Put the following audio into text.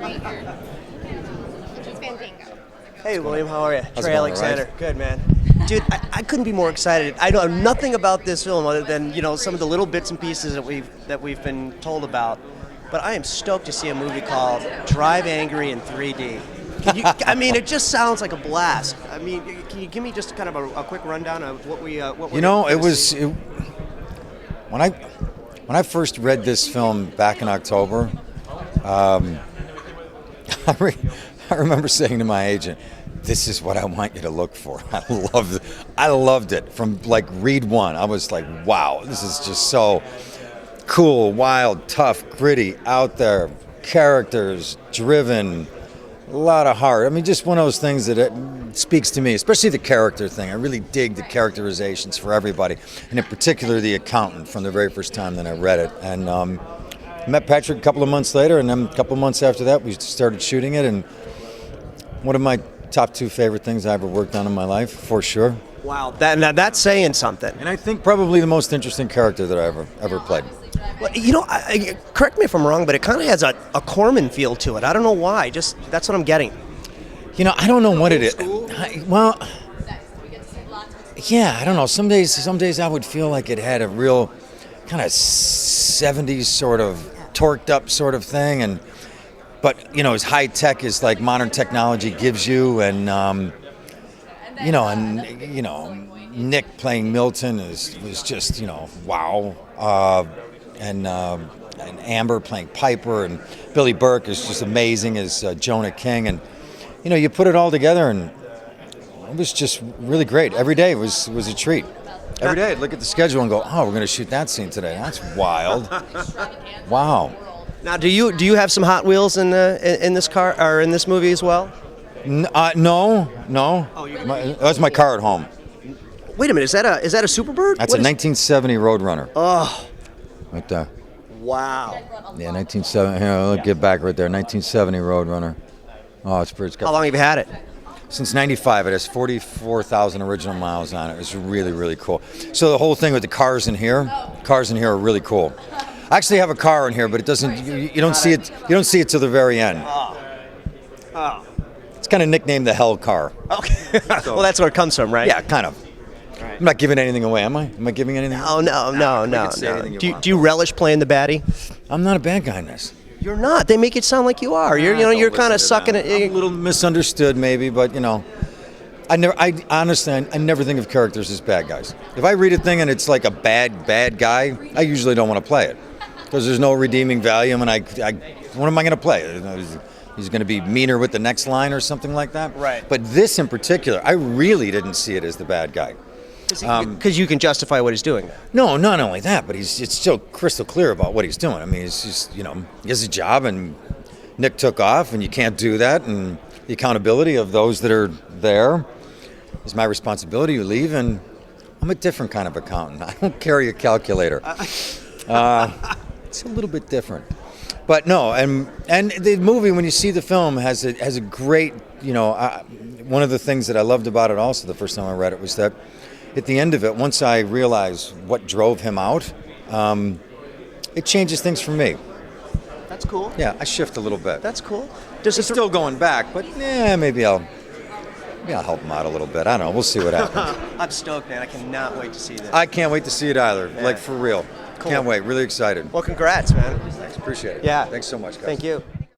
Right here. Which is Fandango. Hey, William, how are you? How's Trey it going, Alexander. right? Good, man. Dude, I couldn't be more excited. I know nothing about this film other than some of the little bits and pieces that we've been told about. But I am stoked to see a movie called Drive Angry in 3D. I mean, it just sounds like a blast. I mean, can you give me just kind of a quick rundown of what we're when I first read this film back in October, I remember saying to my agent, "This is what I want you to look for." I loved it from like read one. I was like, "Wow, this is just so cool, wild, tough, gritty, out there, characters, driven, a lot of heart." I mean, just one of those things that it speaks to me, especially the character thing. I really dig the characterizations for everybody, and in particular the accountant from the very first time that I read it. And I met Patrick a couple of months later, and then a couple of months after that, we started shooting it. And one of my top two favorite things I ever worked on in my life, for sure. Wow, that's saying something. And I think probably the most interesting character that I ever played. Well, correct me if I'm wrong, but it kind of has a Corman feel to it. I don't know why. Just that's what I'm getting. I don't know what it is. Well, yeah, I don't know. Some days I would feel like it had a real kind of 70s sort of torqued up sort of thing, but as high tech as like modern technology gives you, and Nick playing Milton was just wow. And Amber playing Piper, and Billy Burke is just amazing as Jonah King, and you put it all together, and it was just really great. Every day was a treat. Every day I'd look at the schedule and go, "Oh, we're going to shoot that scene today. That's wild." Wow. Now, do you have some Hot Wheels in this car or in this movie as well? No. Oh, that's my car at home. Wait a minute, is that a Superbird? That's a 1970 Roadrunner. Oh. Right there. Wow. Yeah, 1970. Here, look, get back right there. 1970 Roadrunner. Oh, it's pretty. How long have you had it? Since '95. It has 44,000 original miles on it. It's really, really cool. So the whole thing with the cars in here are really cool. I actually have a car in here, but it doesn't. You don't see it. You don't see it till the very end. Oh. It's kind of nicknamed the Hell Car. Okay. Well, that's where it comes from, right? Yeah, kind of. Right. I'm not giving anything away, am I? Am I giving anything away? No. Do you relish playing the baddie? I'm not a bad guy in this. You're not. They make it sound like you are. You're kind of sucking it. I'm a little misunderstood, maybe, but I honestly never think of characters as bad guys. If I read a thing and it's like a bad guy, I usually don't want to play it because there's no redeeming value. And what am I going to play? He's going to be meaner with the next line or something like that. Right. But this in particular, I really didn't see it as the bad guy. Because you can justify what he's doing. No, not only that, but it's still crystal clear about what he's doing. I mean, he's just, he has a job, and Nick took off, and you can't do that. And the accountability of those that are there is my responsibility. You leave, and I'm a different kind of accountant. I don't carry a calculator. It's a little bit different. But no, and the movie, when you see the film, has a great, one of the things that I loved about it also the first time I read it was that at the end of it, once I realized what drove him out, it changes things for me. That's cool. Yeah, I shift a little bit. That's cool. It's still going back, but maybe I'll help him out a little bit. I don't know. We'll see what happens. I'm stoked, man. I cannot wait to see this. I can't wait to see it either. Yeah. Like, for real. Cool. Can't wait. Really excited. Well, congrats, man. Thanks. Appreciate it. Yeah. Thanks so much, guys. Thank you.